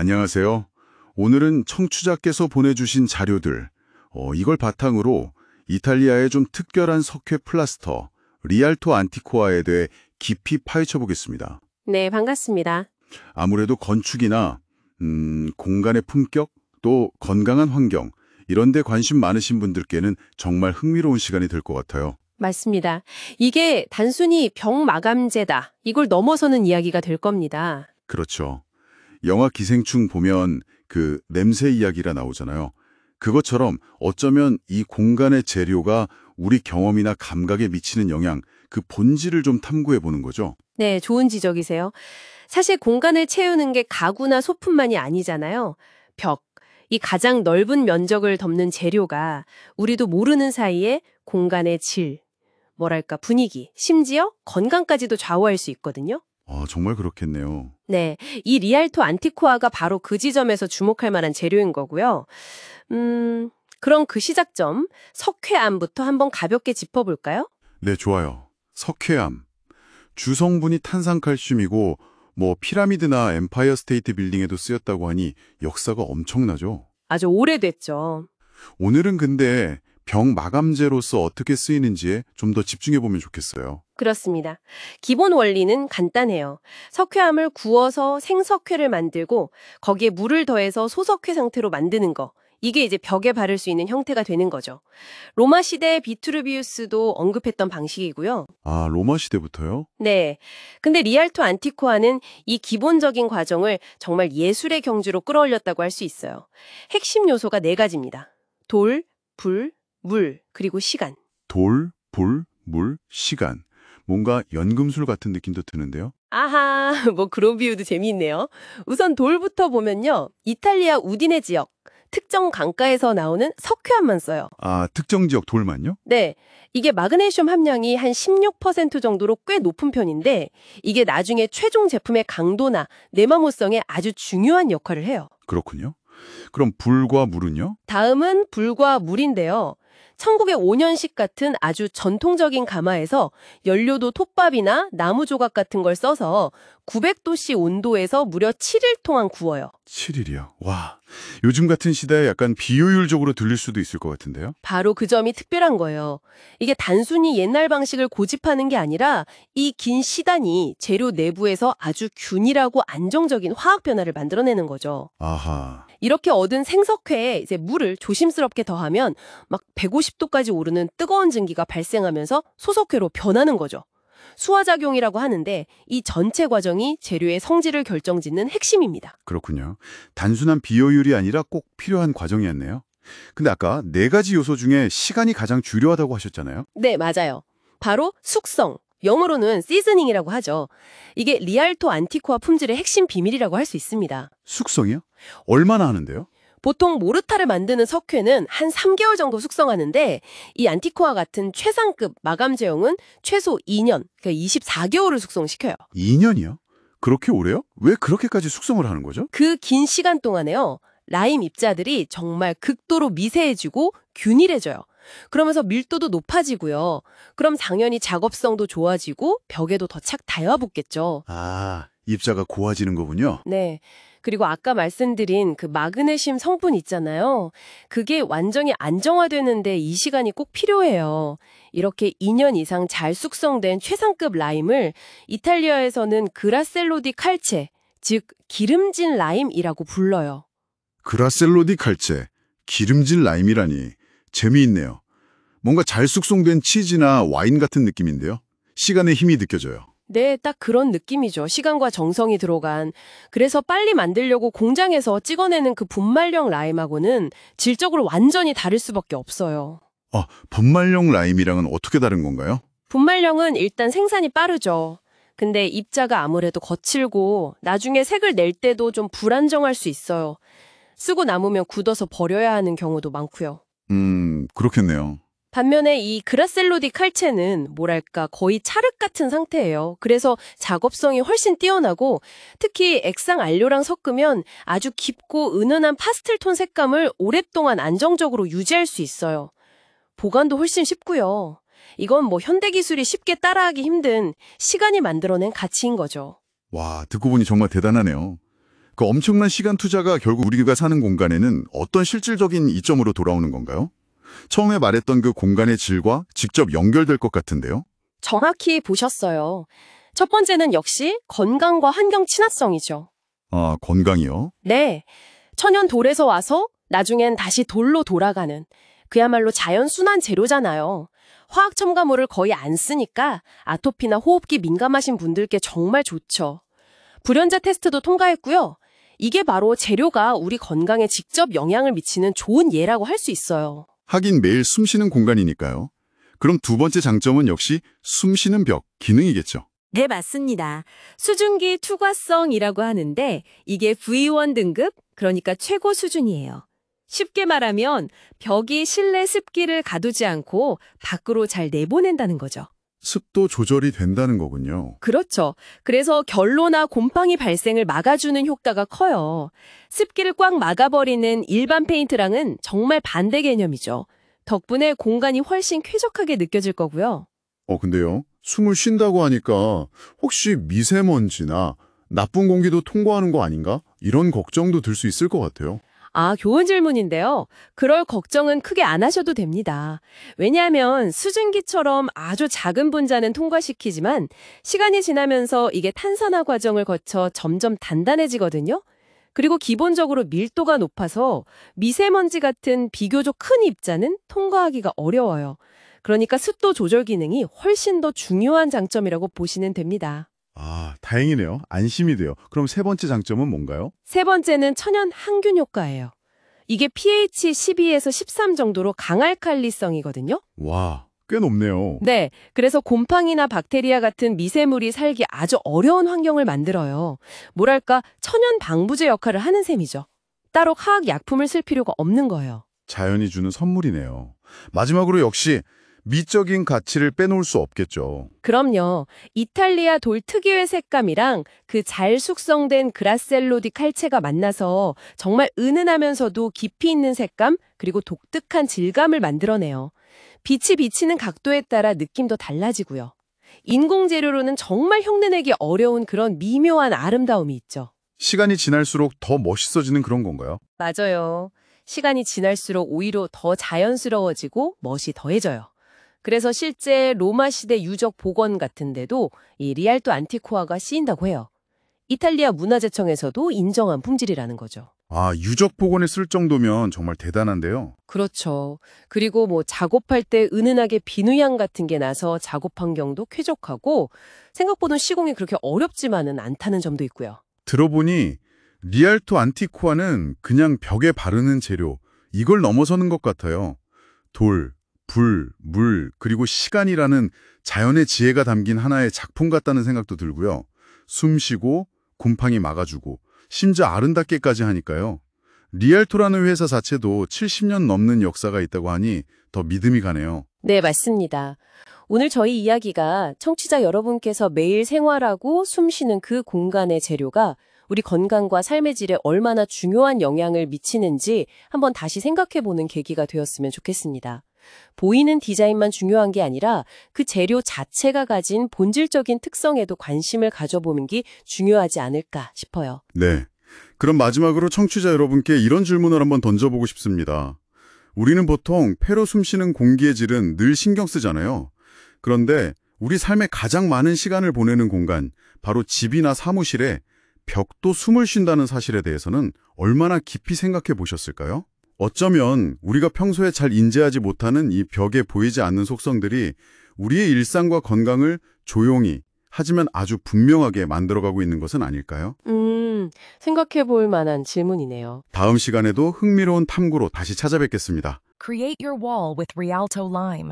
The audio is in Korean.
안녕하세요. 오늘은 청취자께서 보내주신 자료들, 이걸 바탕으로 이탈리아의 좀 특별한 석회 플라스터, 리알토 안티코아에 대해 깊이 파헤쳐 보겠습니다. 네, 반갑습니다. 아무래도 건축이나 공간의 품격, 또 건강한 환경, 이런 데 관심 많으신 분들께는 정말 흥미로운 시간이 될 것 같아요. 맞습니다. 이게 단순히 병 마감제다. 이걸 넘어서는 이야기가 될 겁니다. 그렇죠. 영화 기생충 보면 그 냄새 이야기가 나오잖아요. 그것처럼 어쩌면 이 공간의 재료가 우리 경험이나 감각에 미치는 영향, 그 본질을 좀 탐구해 보는 거죠. 네, 좋은 지적이세요. 사실 공간을 채우는 게 가구나 소품만이 아니잖아요. 벽, 이 가장 넓은 면적을 덮는 재료가 우리도 모르는 사이에 공간의 질, 뭐랄까 분위기, 심지어 건강까지도 좌우할 수 있거든요. 정말 그렇겠네요. 네, 이 리알토 안티코아가 바로 그 지점에서 주목할 만한 재료인 거고요. 그럼 그 시작점, 석회암부터 한번 가볍게 짚어볼까요? 네, 좋아요. 석회암. 주성분이 탄산칼슘이고 피라미드나 엠파이어 스테이트 빌딩에도 쓰였다고 하니 역사가 엄청나죠. 아주 오래됐죠. 오늘은 근데 병 마감제로서 어떻게 쓰이는지에 좀 더 집중해 보면 좋겠어요. 그렇습니다. 기본 원리는 간단해요. 석회암을 구워서 생석회를 만들고 거기에 물을 더해서 소석회 상태로 만드는 거. 이게 이제 벽에 바를 수 있는 형태가 되는 거죠. 로마 시대 비트루비우스도 언급했던 방식이고요. 아, 로마 시대부터요? 네. 근데 리알토 안티코아는 이 기본적인 과정을 정말 예술의 경지로 끌어올렸다고 할 수 있어요. 핵심 요소가 네 가지입니다. 돌, 불, 물, 그리고 시간. 돌, 불, 물, 시간. 뭔가 연금술 같은 느낌도 드는데요. 아하, 뭐 그런 비유도 재미있네요. 우선 돌부터 보면요. 이탈리아 우디네 지역, 특정 강가에서 나오는 석회암만 써요. 아, 특정 지역 돌만요? 네, 이게 마그네슘 함량이 한 16% 정도로 꽤 높은 편인데 이게 나중에 최종 제품의 강도나 내마모성에 아주 중요한 역할을 해요. 그렇군요. 그럼 불과 물은요? 다음은 불과 물인데요. 1905년식 같은 아주 전통적인 가마에서 연료도 톱밥이나 나무 조각 같은 걸 써서 900도씨 온도에서 무려 7일 동안 구워요. 7일이요. 와, 요즘 같은 시대에 약간 비효율적으로 들릴 수도 있을 것 같은데요. 바로 그 점이 특별한 거예요. 이게 단순히 옛날 방식을 고집하는 게 아니라 이 긴 시간이 재료 내부에서 아주 균일하고 안정적인 화학 변화를 만들어내는 거죠. 아하. 이렇게 얻은 생석회에 이제 물을 조심스럽게 더하면 막 150도까지 오르는 뜨거운 증기가 발생하면서 소석회로 변하는 거죠. 수화작용이라고 하는데 이 전체 과정이 재료의 성질을 결정짓는 핵심입니다. 그렇군요. 단순한 비효율이 아니라 꼭 필요한 과정이었네요. 근데 아까 네 가지 요소 중에 시간이 가장 중요하다고 하셨잖아요. 네, 맞아요. 바로 숙성, 영어로는 시즈닝이라고 하죠. 이게 리알토 안티코아 품질의 핵심 비밀이라고 할 수 있습니다. 숙성이요? 얼마나 하는데요? 보통 모르타를 만드는 석회는 한 3개월 정도 숙성하는데 이 안티코아 같은 최상급 마감 제형은 최소 2년, 그러니까 24개월을 숙성시켜요. 2년이요? 그렇게 오래요? 왜 그렇게까지 숙성을 하는 거죠? 그 긴 시간 동안에요. 라임 입자들이 정말 극도로 미세해지고 균일해져요. 그러면서 밀도도 높아지고요. 그럼 당연히 작업성도 좋아지고 벽에도 더 착 달라붙겠죠. 아, 입자가 고와지는 거군요. 네. 그리고 아까 말씀드린 그 마그네슘 성분 있잖아요. 그게 완전히 안정화되는데 이 시간이 꼭 필요해요. 이렇게 2년 이상 잘 숙성된 최상급 라임을 이탈리아에서는 그라셀로 디 칼체, 즉 기름진 라임이라고 불러요. 그라셀로 디 칼체, 기름진 라임이라니 재미있네요. 뭔가 잘 숙성된 치즈나 와인 같은 느낌인데요. 시간의 힘이 느껴져요. 네, 딱 그런 느낌이죠. 시간과 정성이 들어간. 그래서 빨리 만들려고 공장에서 찍어내는 그 분말형 라임하고는 질적으로 완전히 다를 수밖에 없어요. 분말용 라임이랑은 어떻게 다른 건가요? 분말형은 일단 생산이 빠르죠. 근데 입자가 아무래도 거칠고 나중에 색을 낼 때도 좀 불안정할 수 있어요. 쓰고 남으면 굳어서 버려야 하는 경우도 많고요. 그렇겠네요. 반면에 이 그라셀로 디 칼체는 뭐랄까 거의 찰흙 같은 상태예요. 그래서 작업성이 훨씬 뛰어나고 특히 액상 안료랑 섞으면 아주 깊고 은은한 파스텔 톤 색감을 오랫동안 안정적으로 유지할 수 있어요. 보관도 훨씬 쉽고요. 이건 뭐 현대 기술이 쉽게 따라하기 힘든 시간이 만들어낸 가치인 거죠. 와, 듣고 보니 정말 대단하네요. 그 엄청난 시간 투자가 결국 우리가 사는 공간에는 어떤 실질적인 이점으로 돌아오는 건가요? 처음에 말했던 그 공간의 질과 직접 연결될 것 같은데요. 정확히 보셨어요. 첫 번째는 역시 건강과 환경 친화성이죠. 아, 건강이요? 네. 천연 돌에서 와서 나중엔 다시 돌로 돌아가는 그야말로 자연 순환 재료잖아요. 화학 첨가물을 거의 안 쓰니까 아토피나 호흡기 민감하신 분들께 정말 좋죠. 불연자 테스트도 통과했고요. 이게 바로 재료가 우리 건강에 직접 영향을 미치는 좋은 예라고 할 수 있어요. 하긴 매일 숨 쉬는 공간이니까요. 그럼 두 번째 장점은 역시 숨 쉬는 벽, 기능이겠죠. 네, 맞습니다. 수증기 투과성이라고 하는데 이게 V1 등급, 그러니까 최고 수준이에요. 쉽게 말하면 벽이 실내 습기를 가두지 않고 밖으로 잘 내보낸다는 거죠. 습도 조절이 된다는 거군요. 그렇죠. 그래서 결로나 곰팡이 발생을 막아주는 효과가 커요. 습기를 꽉 막아버리는 일반 페인트랑은 정말 반대 개념이죠. 덕분에 공간이 훨씬 쾌적하게 느껴질 거고요. 근데요. 숨을 쉰다고 하니까 혹시 미세먼지나 나쁜 공기도 통과하는 거 아닌가? 이런 걱정도 들 수 있을 것 같아요. 아, 좋은 질문인데요. 그럴 걱정은 크게 안 하셔도 됩니다. 왜냐하면 수증기처럼 아주 작은 분자는 통과시키지만 시간이 지나면서 이게 탄산화 과정을 거쳐 점점 단단해지거든요. 그리고 기본적으로 밀도가 높아서 미세먼지 같은 비교적 큰 입자는 통과하기가 어려워요. 그러니까 습도 조절 기능이 훨씬 더 중요한 장점이라고 보시면 됩니다. 아, 다행이네요. 안심이 돼요. 그럼 세 번째 장점은 뭔가요? 세 번째는 천연 항균 효과예요. 이게 pH 12에서 13 정도로 강알칼리성이거든요. 와, 꽤 높네요. 네, 그래서 곰팡이나 박테리아 같은 미세물이 살기 아주 어려운 환경을 만들어요. 뭐랄까 천연 방부제 역할을 하는 셈이죠. 따로 화학 약품을 쓸 필요가 없는 거예요. 자연이 주는 선물이네요. 마지막으로 역시 미적인 가치를 빼놓을 수 없겠죠. 그럼요. 이탈리아 돌 특유의 색감이랑 그 잘 숙성된 그라셀로디 칼체가 만나서 정말 은은하면서도 깊이 있는 색감 그리고 독특한 질감을 만들어내요. 빛이 비치는 각도에 따라 느낌도 달라지고요. 인공 재료로는 정말 흉내내기 어려운 그런 미묘한 아름다움이 있죠. 시간이 지날수록 더 멋있어지는 그런 건가요? 맞아요. 시간이 지날수록 오히려 더 자연스러워지고 멋이 더해져요. 그래서 실제 로마 시대 유적 복원 같은 데도 이 리알토 안티코아가 쓰인다고 해요. 이탈리아 문화재청에서도 인정한 품질이라는 거죠. 아, 유적 복원에 쓸 정도면 정말 대단한데요. 그렇죠. 그리고 작업할 때 은은하게 비누향 같은 게 나서 작업 환경도 쾌적하고 생각보다 시공이 그렇게 어렵지만은 않다는 점도 있고요. 들어보니 리알토 안티코아는 그냥 벽에 바르는 재료, 이걸 넘어서는 것 같아요. 돌, 불, 물, 그리고 시간이라는 자연의 지혜가 담긴 하나의 작품 같다는 생각도 들고요. 숨 쉬고 곰팡이 막아주고 심지어 아름답게까지 하니까요. 리알토라는 회사 자체도 70년 넘는 역사가 있다고 하니 더 믿음이 가네요. 네, 맞습니다. 오늘 저희 이야기가 청취자 여러분께서 매일 생활하고 숨쉬는 그 공간의 재료가 우리 건강과 삶의 질에 얼마나 중요한 영향을 미치는지 한번 다시 생각해보는 계기가 되었으면 좋겠습니다. 보이는 디자인만 중요한 게 아니라 그 재료 자체가 가진 본질적인 특성에도 관심을 가져보는 게 중요하지 않을까 싶어요. 네. 그럼 마지막으로 청취자 여러분께 이런 질문을 한번 던져보고 싶습니다. 우리는 보통 폐로 숨쉬는 공기의 질은 늘 신경 쓰잖아요. 그런데 우리 삶의 가장 많은 시간을 보내는 공간, 바로 집이나 사무실에 벽도 숨을 쉰다는 사실에 대해서는 얼마나 깊이 생각해 보셨을까요? 어쩌면 우리가 평소에 잘 인지하지 못하는 이 벽에 보이지 않는 속성들이 우리의 일상과 건강을 조용히 하지만 아주 분명하게 만들어가고 있는 것은 아닐까요? 생각해 볼 만한 질문이네요. 다음 시간에도 흥미로운 탐구로 다시 찾아뵙겠습니다. Create your wall with Rialto Lime.